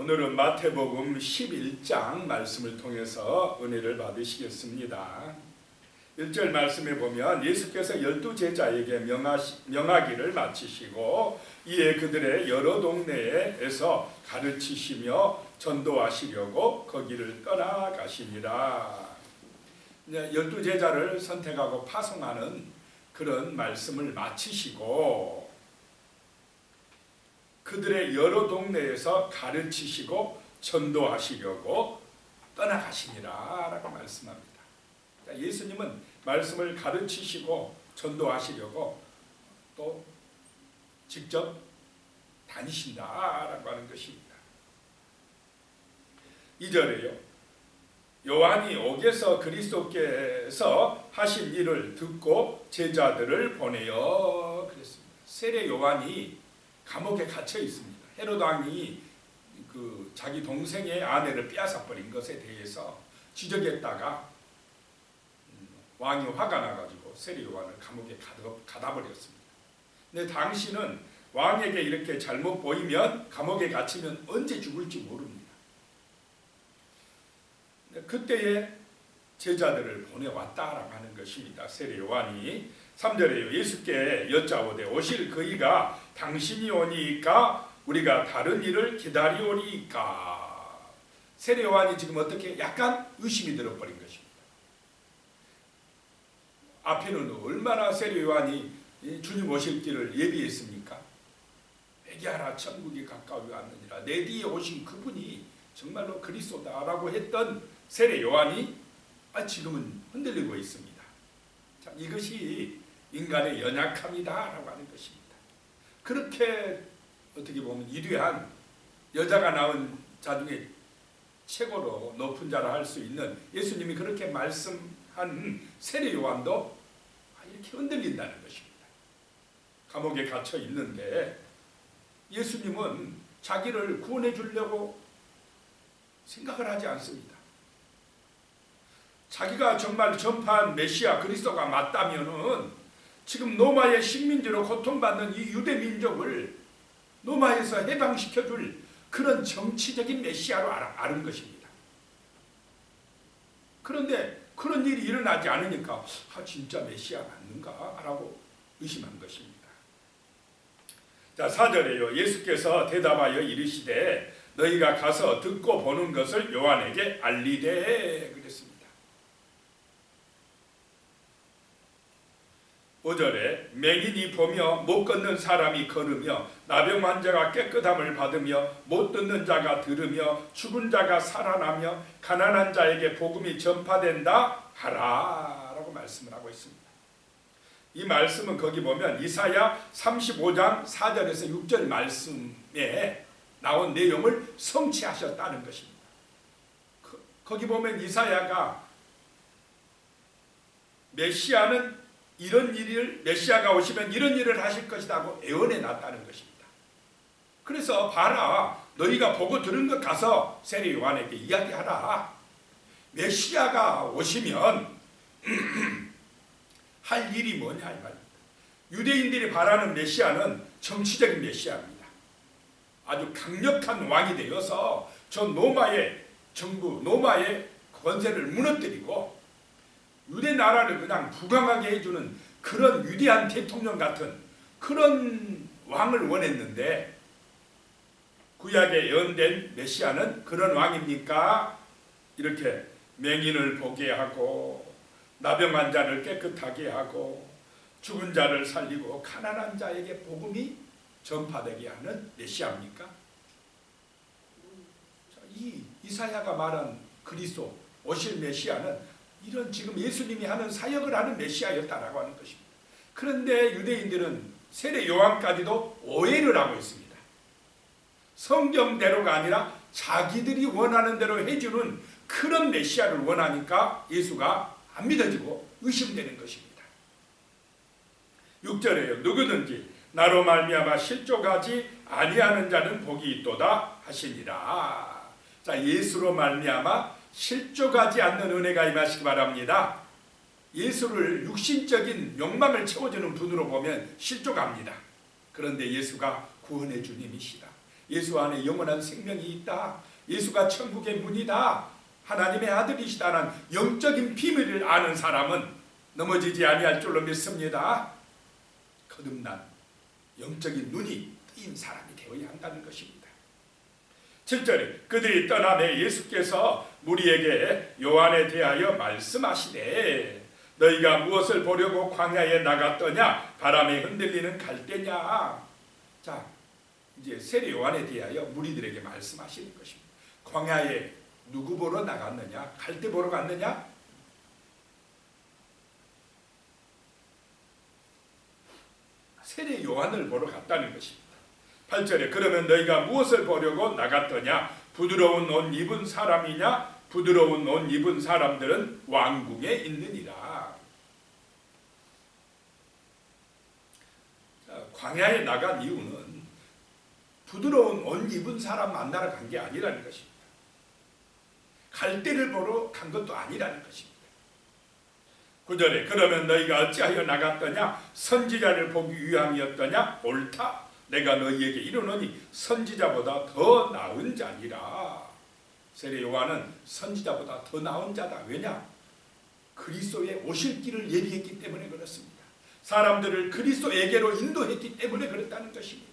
오늘은 마태복음 11장 말씀을 통해서 은혜를 받으시겠습니다. 1절 말씀에 보면 예수께서 12제자에게 명하기를 마치시고 이에 그들의 여러 동네에서 가르치시며 전도하시려고 거기를 떠나가시니라. 12제자를 선택하고 파송하는 그런 말씀을 마치시고 그들의 여러 동네에서 가르치시고 전도하시려고 떠나가시니라 라고 말씀합니다. 예수님은 말씀을 가르치시고 전도하시려고 또 직접 다니신다라고 하는 것입니다. 2절에요. 요한이 옥에서 그리스도께서 하신 일을 듣고 제자들을 보내어 그랬습니다. 세례 요한이 감옥에 갇혀 있습니다. 헤롯 왕이 자기 동생의 아내를 빼앗아 버린 것에 대해서 지적했다가 왕이 화가 나가지고 세례 요한을 감옥에 가다 버렸습니다. 근데 당신은 왕에게 이렇게 잘못 보이면 감옥에 갇히면 언제 죽을지 모릅니다. 그때에 제자들을 보내왔다라고 하는 것입니다. 세례 요한이 3절에요. 예수께 여짜오되 오실 그이가 당신이 오니까 우리가 다른 일을 기다리오리까. 세례 요한이 지금 어떻게 약간 의심이 들어버린 것입니다. 앞에는 얼마나 세례 요한이 주님 오실 길을 예비했습니까? 회개하라 천국이 가까이 왔느니라. 내 뒤에 오신 그분이 정말로 그리스도다라고 했던 세례 요한이 지금은 흔들리고 있습니다. 자, 이것이 인간의 연약함이다라고 하는 것입니다. 그렇게 어떻게 보면 이류한 여자가 낳은 자 중에 최고로 높은 자라 할 수 있는 예수님이 그렇게 말씀한 세례 요한도 이렇게 흔들린다는 것입니다. 감옥에 갇혀 있는데 예수님은 자기를 구원해 주려고 생각을 하지 않습니다. 자기가 정말 전파한 메시아 그리스도가 맞다면은 지금 로마의 식민지로 고통받는 이 유대 민족을 로마에서 해방시켜줄 그런 정치적인 메시아로 아는 것입니다. 그런데 그런 일이 일어나지 않으니까 진짜 메시아 맞는가? 라고 의심한 것입니다. 자, 4절에요. 예수께서 대답하여 이르시되 너희가 가서 듣고 보는 것을 요한에게 알리되 그랬습니다. 5절에 맹인이 보며 못 걷는 사람이 걸으며 나병 환자가 깨끗함을 받으며 못 듣는 자가 들으며 죽은 자가 살아나며 가난한 자에게 복음이 전파된다 하라 라고 말씀을 하고 있습니다. 이 말씀은 거기 보면 이사야 35장 4절에서 6절 말씀에 나온 내용을 성취하셨다는 것입니다. 거기 보면 이사야가 메시아는 이런 일을 메시아가 오시면 이런 일을 하실 것이라고 예언해 놨다는 것입니다. 그래서 봐라, 너희가 보고 들은 것 가서 세례 요한에게 이야기하라. 메시아가 오시면 할 일이 뭐냐 이 말입니다. 유대인들이 바라는 메시아는 정치적인 메시아입니다. 아주 강력한 왕이 되어서 저 로마의 정부, 로마의 권세를 무너뜨리고 유대 나라를 그냥 부강하게 해주는 그런 위대한 대통령 같은 그런 왕을 원했는데 구약에 예언된 메시아는 그런 왕입니까? 이렇게 맹인을 보게 하고 나병 환자를 깨끗하게 하고 죽은 자를 살리고 가난한 자에게 복음이 전파되게 하는 메시아입니까? 이사야가 말한 그리스도 오실 메시아는 이런 지금 예수님이 하는 사역을 하는 메시아였다라고 하는 것입니다. 그런데 유대인들은 세례 요한까지도 오해를 하고 있습니다. 성경대로가 아니라 자기들이 원하는 대로 해주는 그런 메시아를 원하니까 예수가 안 믿어지고 의심되는 것입니다. 6절에요. 누구든지 나로 말미암아 실족하지 아니하는 자는 복이 있도다 하시니라. 자, 예수로 말미암아 실족하지 않는 은혜가 임하시기 바랍니다. 예수를 육신적인 욕망을 채워주는 분으로 보면 실족합니다. 그런데 예수가 구원의 주님이시다. 예수 안에 영원한 생명이 있다. 예수가 천국의 문이다. 하나님의 아들이시다는 영적인 비밀을 아는 사람은 넘어지지 아니할 줄로 믿습니다. 거듭난 영적인 눈이 뜨인 사람이 되어야 한다는 것입니다. 7절에 그들이 떠나매 예수께서 무리에게 요한에 대하여 말씀하시되 너희가 무엇을 보려고 광야에 나갔더냐? 바람에 흔들리는 갈대냐? 자, 이제 세례 요한에 대하여 무리들에게 말씀하시는 것입니다. 광야에 누구 보러 나갔느냐? 갈대 보러 갔느냐? 세례 요한을 보러 갔다는 것입니다. 8절에 그러면 너희가 무엇을 보려고 나갔더냐? 부드러운 옷 입은 사람이냐? 부드러운 옷 입은 사람들은 왕궁에 있느니라. 자, 광야에 나간 이유는 부드러운 옷 입은 사람 만나러 간 게 아니라는 것입니다. 갈대를 보러 간 것도 아니라는 것입니다. 9절에 그러면 너희가 어찌하여 나갔더냐? 선지자를 보기 위함이었더냐? 옳다. 내가 너희에게 이르노니 선지자보다 더 나은 자니라. 세례 요한은 선지자보다 더 나은 자다. 왜냐? 그리스도의 오실 길을 예비했기 때문에 그렇습니다. 사람들을 그리스도에게로 인도했기 때문에 그렇다는 것입니다.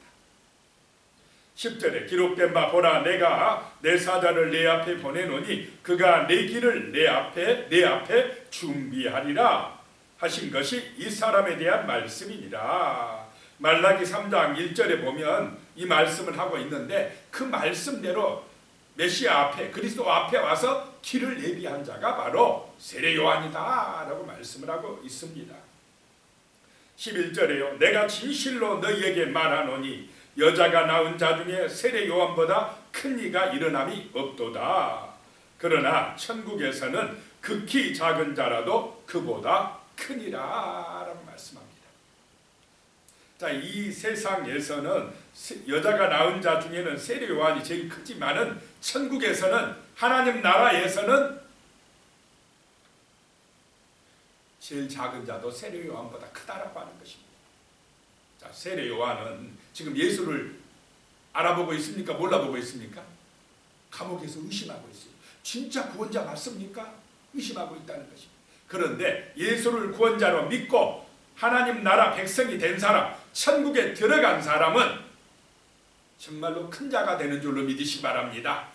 10절에 기록된 바 보라 내가 내 사자를 내 앞에 보내노니 그가 내 길을 내 앞에 준비하리라 하신 것이 이 사람에 대한 말씀이니라. 말라기 3장 1절에 보면 이 말씀을 하고 있는데 그 말씀대로 메시아 앞에 그리스도 앞에 와서 길을 예비한 자가 바로 세례 요한이다 라고 말씀을 하고 있습니다. 11절에요. 내가 진실로 너희에게 말하노니 여자가 낳은 자 중에 세례 요한보다 큰 이가 일어남이 없도다. 그러나 천국에서는 극히 작은 자라도 그보다 크니라 라고 말씀합니다. 자, 이 세상에서는 여자가 낳은 자 중에는 세례 요한이 제일 크지만은 천국에서는 하나님 나라에서는 제일 작은 자도 세례 요한보다 크다라고 하는 것입니다. 자, 세례 요한은 지금 예수를 알아보고 있습니까? 몰라보고 있습니까? 감옥에서 의심하고 있어요. 진짜 구원자 맞습니까? 의심하고 있다는 것입니다. 그런데 예수를 구원자로 믿고 하나님 나라 백성이 된 사람, 천국에 들어간 사람은 정말로 큰 자가 되는 줄로 믿으시기 바랍니다.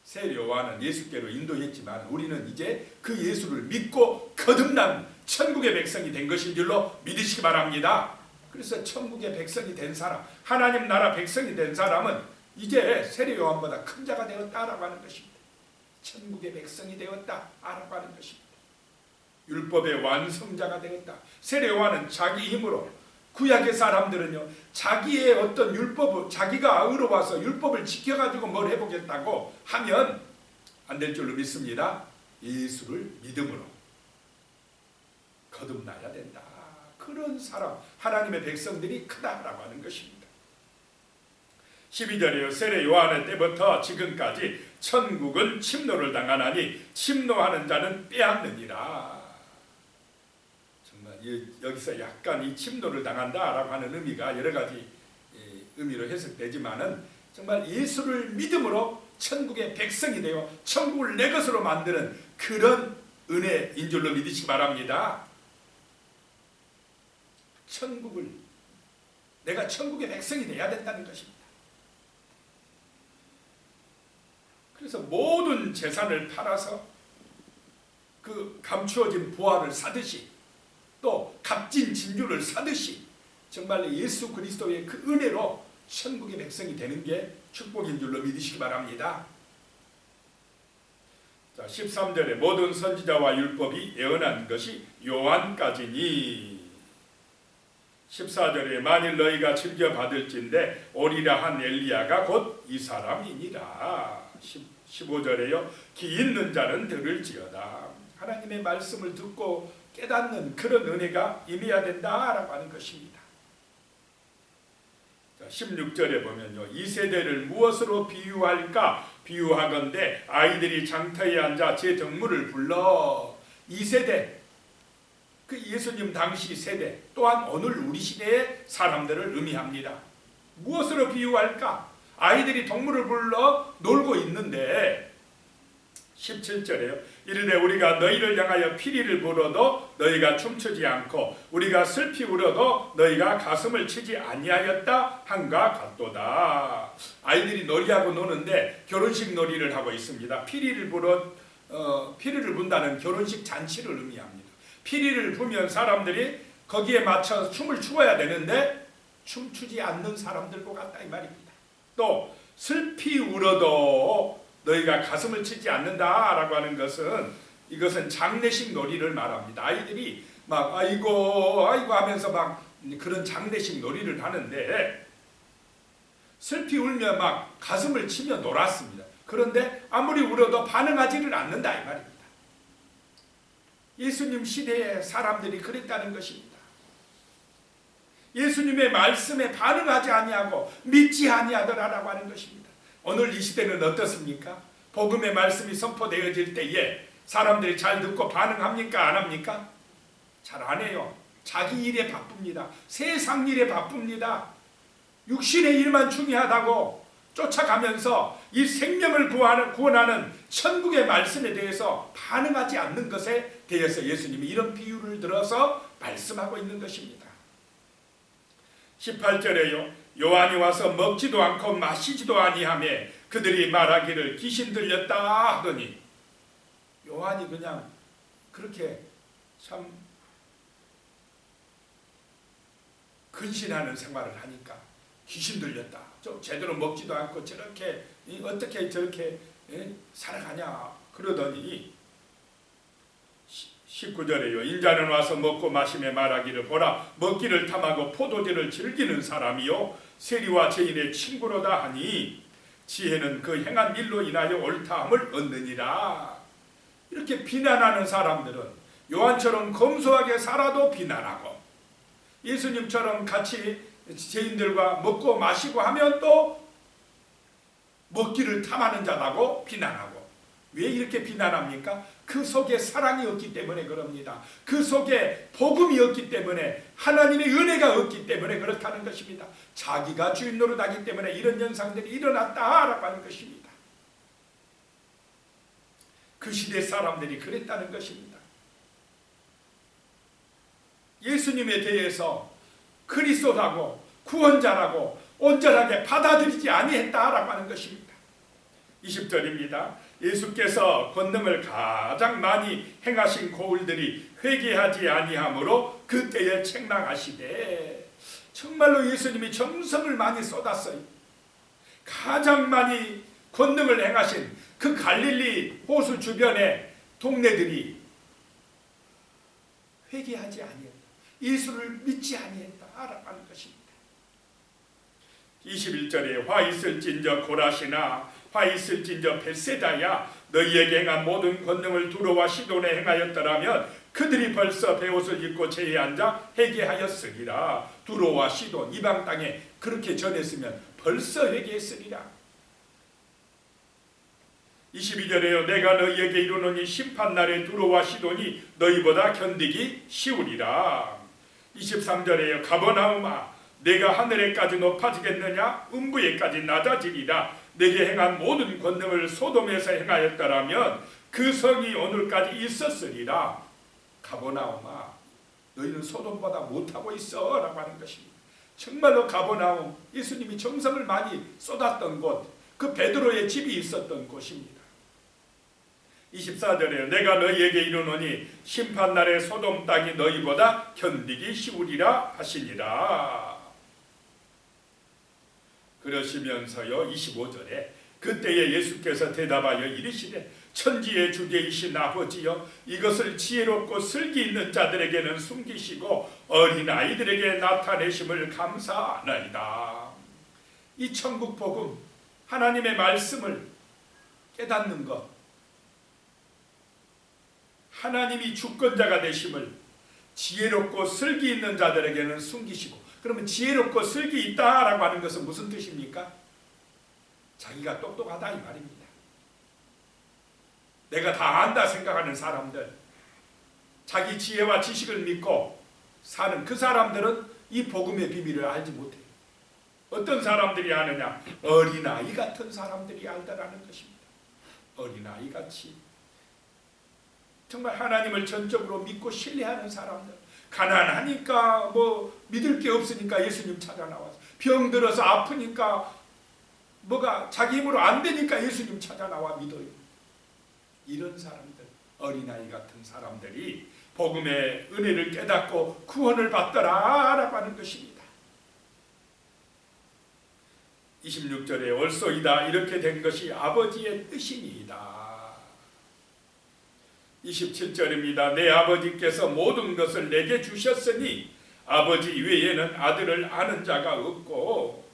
세례 요한은 예수께로 인도했지만 우리는 이제 그 예수를 믿고 거듭난 천국의 백성이 된 것인 줄로 믿으시기 바랍니다. 그래서 천국의 백성이 된 사람, 하나님 나라 백성이 된 사람은 이제 세례 요한보다 큰 자가 되었다라고 하는 것입니다. 천국의 백성이 되었다라고 하는 것입니다. 율법의 완성자가 되었다. 세례 요한은 자기 힘으로, 구약의 사람들은요 자기의 어떤 율법을 자기가 의로워서 율법을 지켜가지고 뭘 해보겠다고 하면 안 될 줄로 믿습니다. 예수를 믿음으로 거듭나야 된다. 그런 사람, 하나님의 백성들이 크다라고 하는 것입니다. 12절에요. 세례 요한의 때부터 지금까지 천국은 침노를 당하나니 침노하는 자는 빼앗느니라. 정말 여기서 약간 이 침노를 당한다라고 하는 의미가 여러 가지 의미로 해석되지만은 정말 예수를 믿음으로 천국의 백성이 되어 천국을 내 것으로 만드는 그런 은혜인 줄로 믿으시기 바랍니다. 내가 천국의 백성이 되어야 된다는 것입니다. 그래서 모든 재산을 팔아서 그 감추어진 보화를 사듯이 또 값진 진주를 사듯이 정말 예수 그리스도의 그 은혜로 천국의 백성이 되는 게 축복인 줄로 믿으시기 바랍니다. 자, 13절에 모든 선지자와 율법이 예언한 것이 요한까지니 14절에 만일 너희가 즐겨받을진대 오리라 한 엘리야가 곧 이 사람이니라. 15절에요. 귀 있는 자는 들을지어다. 하나님의 말씀을 듣고 깨닫는 그런 은혜가 임해야 된다라고 하는 것입니다. 자, 16절에 보면요. 이 세대를 무엇으로 비유할까? 비유하건대 아이들이 장터에 앉아 제 등물을 불러. 이 세대, 그 예수님 당시 세대 또한 오늘 우리 시대의 사람들을 의미합니다. 무엇으로 비유할까? 아이들이 동물을 불러 놀고 있는데 17절에요. 이르되 우리가 너희를 향하여 피리를 불어도 너희가 춤추지 않고 우리가 슬피 울어도 너희가 가슴을 치지 아니하였다 한가 같도다. 아이들이 놀이하고 노는데 결혼식 놀이를 하고 있습니다. 피리를 분다는 결혼식 잔치를 의미합니다. 피리를 부면 사람들이 거기에 맞춰서 춤을 추어야 되는데 춤추지 않는 사람들과 같다 이 말입니다. 또 슬피 울어도 너희가 가슴을 치지 않는다라고 하는 것은 이것은 장례식 놀이를 말합니다. 아이들이 막 아이고 하면서 막 그런 장례식 놀이를 하는데 슬피 울며 막 가슴을 치며 놀았습니다. 그런데 아무리 울어도 반응하지를 않는다 이 말입니다. 예수님 시대의 사람들이 그랬다는 것입니다. 예수님의 말씀에 반응하지 아니하고 믿지 아니하더라라고 하는 것입니다. 오늘 이 시대는 어떻습니까? 복음의 말씀이 선포되어질 때에 사람들이 잘 듣고 반응합니까? 안 합니까? 잘 안 해요. 자기 일에 바쁩니다. 세상 일에 바쁩니다. 육신의 일만 중요하다고 쫓아가면서 이 생명을 구원하는 천국의 말씀에 대해서 반응하지 않는 것에 대해서 예수님이 이런 비유를 들어서 말씀하고 있는 것입니다. 18절에요. 요한이 와서 먹지도 않고 마시지도 아니하며 그들이 말하기를 귀신 들렸다 하더니 요한이 그냥 그렇게 참 근신하는 생활을 하니까 귀신 들렸다. 좀 제대로 먹지도 않고 저렇게 어떻게 저렇게 살아가냐 그러더니 19절에요. 인자는 와서 먹고 마시며 말하기를 보라 먹기를 탐하고 포도주를 즐기는 사람이요 세리와 죄인의 친구로다 하니 지혜는 그 행한 일로 인하여 옳다함을 얻느니라. 이렇게 비난하는 사람들은 요한처럼 검소하게 살아도 비난하고 예수님처럼 같이 죄인들과 먹고 마시고 하면 또 먹기를 탐하는 자라고 비난하고. 왜 이렇게 비난합니까? 그 속에 사랑이 없기 때문에 그럽니다. 그 속에 복음이 없기 때문에 하나님의 은혜가 없기 때문에 그렇다는 것입니다. 자기가 주인 노릇하기 때문에 이런 현상들이 일어났다라고 하는 것입니다. 그 시대 사람들이 그랬다는 것입니다. 예수님에 대해서 그리스도라고 구원자라고 온전하게 받아들이지 아니했다라고 하는 것입니다. 20절입니다. 예수께서 권능을 가장 많이 행하신 고을들이 회개하지 아니하므로 그때에 책망하시되 정말로 예수님이 정성을 많이 쏟았어요. 가장 많이 권능을 행하신 그 갈릴리 호수 주변의 동네들이 회개하지 아니했다. 예수를 믿지 아니했다라고 하는 것입니다. 21절에 화 있을진저 고라시나 화 있을진저 벳세다야 너희에게 행한 모든 권능을 두로와 시돈에 행하였더라면 그들이 벌써 베옷을 입고 제에 앉아 회개하였으리라. 두로와 시돈 이방 땅에 그렇게 전했으면 벌써 회개했으리라. 22절에요. 내가 너희에게 이르노니 심판날에 두로와 시돈이 너희보다 견디기 쉬우리라. 23절에요. 가버나움아 내가 하늘에까지 높아지겠느냐 음부에까지 낮아지리라. 내게 행한 모든 권능을 소돔에서 행하였더라면 그 성이 오늘까지 있었으리라. 가버나움아 너희는 소돔보다 못하고 있어 라고 하는 것입니다. 정말로 가버나움 예수님이 정성을 많이 쏟았던 곳, 그 베드로의 집이 있었던 곳입니다. 24절에 내가 너희에게 이르노니 심판날에 소돔 땅이 너희보다 견디기 쉬우리라 하시니라. 그러시면서요 25절에 그때에 예수께서 대답하여 이르시되 천지의 주제이신 아버지여 이것을 지혜롭고 슬기 있는 자들에게는 숨기시고 어린아이들에게 나타내심을 감사하나이다. 이 천국 복음 하나님의 말씀을 깨닫는 것, 하나님이 주권자가 되심을 지혜롭고 슬기 있는 자들에게는 숨기시고. 그러면 지혜롭고 슬기 있다라고 하는 것은 무슨 뜻입니까? 자기가 똑똑하다 이 말입니다. 내가 다 안다 생각하는 사람들, 자기 지혜와 지식을 믿고 사는 그 사람들은 이 복음의 비밀을 알지 못해요. 어떤 사람들이 아느냐? 어린아이 같은 사람들이 알다라는 것입니다. 어린아이 같이 정말 하나님을 전적으로 믿고 신뢰하는 사람들, 가난하니까 뭐 믿을 게 없으니까 예수님 찾아 나와서, 병들어서 아프니까 뭐가 자기 힘으로 안 되니까 예수님 찾아 나와 믿어요. 이런 사람들, 어린아이 같은 사람들이 복음의 은혜를 깨닫고 구원을 받더라라고 하는 것입니다. 26절에 올소이다 이렇게 된 것이 아버지의 뜻이니이다. 27절입니다. 내 아버지께서 모든 것을 내게 주셨으니 아버지 외에는 아들을 아는 자가 없고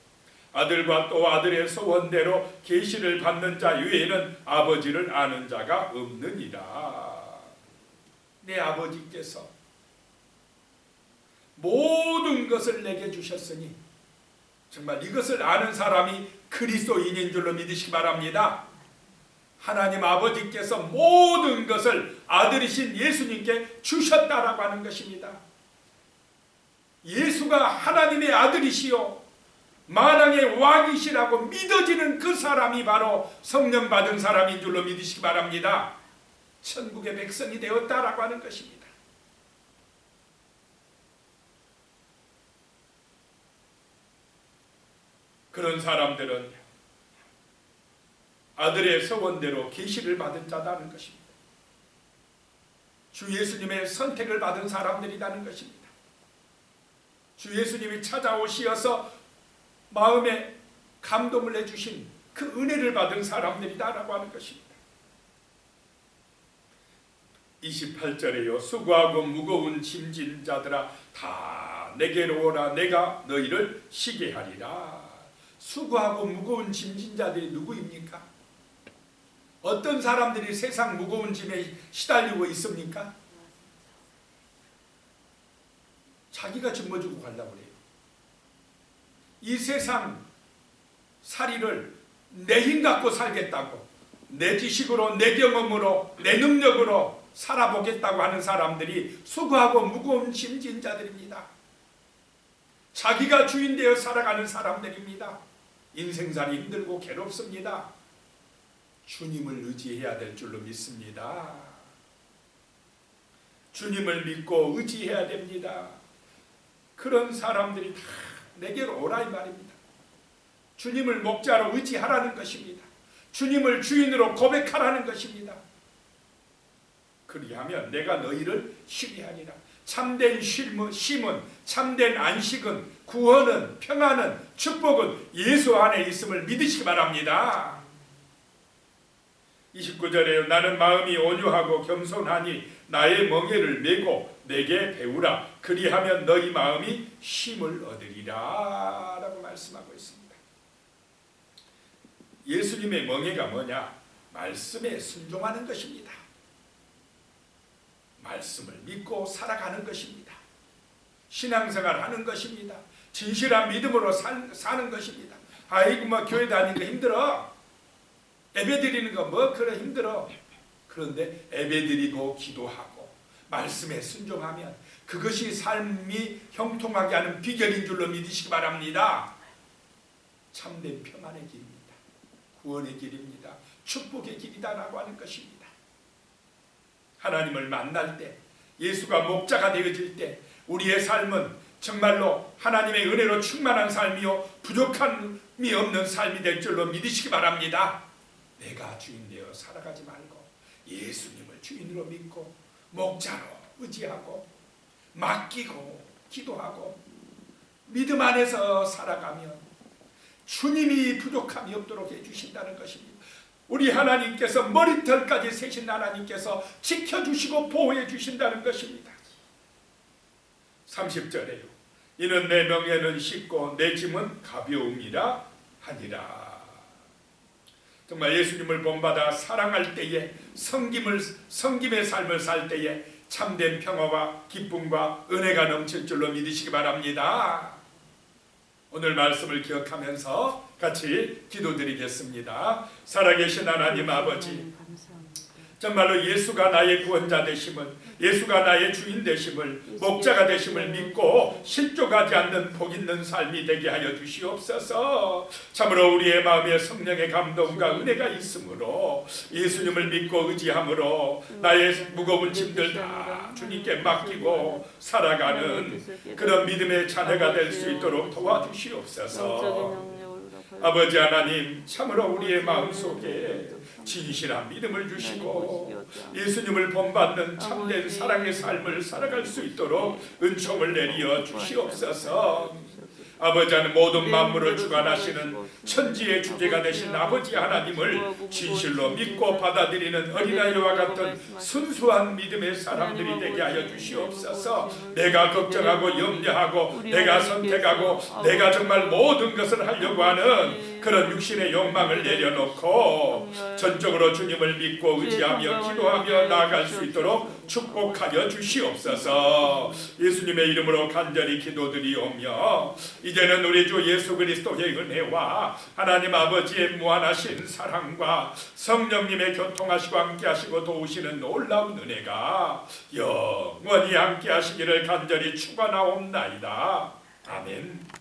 아들과 또 아들의 소원대로 계시를 받는 자 외에는 아버지를 아는 자가 없느니라. 내 아버지께서 모든 것을 내게 주셨으니, 정말 이것을 아는 사람이 그리스도인인 줄로 믿으시기 바랍니다. 하나님 아버지께서 모든 것을 아들이신 예수님께 주셨다라고 하는 것입니다. 예수가 하나님의 아들이시요 만왕의 왕이시라고 믿어지는 그 사람이 바로 성령 받은 사람인 줄로 믿으시기 바랍니다. 천국의 백성이 되었다라고 하는 것입니다. 그런 사람들은 아들의 서원대로 계시를 받은 자라는 것입니다. 주 예수님의 선택을 받은 사람들이라는 것입니다. 주 예수님이 찾아오시어서 마음에 감동을 해주신 그 은혜를 받은 사람들이다라고 하는 것입니다. 28절에요. 수고하고 무거운 짐진 자들아 다 내게로 오라 내가 너희를 쉬게 하리라. 수고하고 무거운 짐진 자들이 누구입니까? 어떤 사람들이 세상 무거운 짐에 시달리고 있습니까? 자기가 짊어지고 가려고 그래요. 이 세상 살이를 내 힘 갖고 살겠다고, 내 지식으로, 내 경험으로, 내 능력으로 살아보겠다고 하는 사람들이 수고하고 무거운 짐진 자들입니다. 자기가 주인 되어 살아가는 사람들입니다. 인생살이 힘들고 괴롭습니다. 주님을 의지해야 될 줄로 믿습니다. 주님을 믿고 의지해야 됩니다. 그런 사람들이 다 내게로 오라 이 말입니다. 주님을 목자로 의지하라는 것입니다. 주님을 주인으로 고백하라는 것입니다. 그리하면 내가 너희를 쉬게 하리라. 참된 쉼은, 참된 안식은, 구원은, 평안은, 축복은 예수 안에 있음을 믿으시기 바랍니다. 29절에요. 나는 마음이 온유하고 겸손하니 나의 멍에를 메고 내게 배우라. 그리하면 너희 마음이 쉼을 얻으리라 라고 말씀하고 있습니다. 예수님의 멍에가 뭐냐? 말씀에 순종하는 것입니다. 말씀을 믿고 살아가는 것입니다. 신앙생활 하는 것입니다. 진실한 믿음으로 사는 것입니다. 아이고 뭐 교회 다니는 거 힘들어. 예배 드리는 거 뭐 그래 힘들어. 그런데 예배 드리고 기도하고 말씀에 순종하면 그것이 삶이 형통하게 하는 비결인 줄로 믿으시기 바랍니다. 참된 평안의 길입니다. 구원의 길입니다. 축복의 길이다라고 하는 것입니다. 하나님을 만날 때, 예수가 목자가 되어질 때 우리의 삶은 정말로 하나님의 은혜로 충만한 삶이요 부족함이 없는 삶이 될 줄로 믿으시기 바랍니다. 내가 주인 되어 살아가지 말고 예수님을 주인으로 믿고 목자로 의지하고 맡기고 기도하고 믿음 안에서 살아가면 주님이 부족함이 없도록 해주신다는 것입니다. 우리 하나님께서 머리털까지 세신 하나님께서 지켜주시고 보호해 주신다는 것입니다. 30절에요. 이는 내 멍에는 쉽고 내 짐은 가벼움이라 하니라. 정말 예수님을 본받아 사랑할 때에 섬김의 삶을 살 때에 참된 평화와 기쁨과 은혜가 넘칠 줄로 믿으시기 바랍니다. 오늘 말씀을 기억하면서 같이 기도드리겠습니다. 살아계신 하나님 아버지, 정말로 예수가 나의 구원자 되심을, 예수가 나의 주인 되심을, 목자가 되심을 믿고 실족하지 않는 복 있는 삶이 되게 하여 주시옵소서. 참으로 우리의 마음에 성령의 감동과 은혜가 있으므로 예수님을 믿고 의지함으로 나의 무거운 짐들 다 주님께 맡기고 살아가는 그런 믿음의 자녀가 될 수 있도록 도와주시옵소서. 아버지 하나님, 참으로 우리의 마음속에 진실한 믿음을 주시고 예수님을 본받는 참된 사랑의 삶을 살아갈 수 있도록 은총을 내리어 주시옵소서. 아버지 하나님, 모든 만물을 주관하시는 천지의 주제가 되신 아버지 하나님을 진실로 믿고 받아들이는 어린아이와 같은 순수한 믿음의 사람들이 되게 하여 주시옵소서. 내가 걱정하고 염려하고 내가 선택하고 내가 정말 모든 것을 하려고 하는 그런 육신의 욕망을 내려놓고 전적으로 주님을 믿고 의지하며 기도하며 나아갈 수 있도록 축복하여 주시옵소서. 예수님의 이름으로 간절히 기도드리오며 이제는 우리 주 예수 그리스도의 은혜와 하나님 아버지의 무한하신 사랑과 성령님의 교통하시고 함께하시고 도우시는 놀라운 은혜가 영원히 함께하시기를 간절히 축원하옵나이다. 아멘.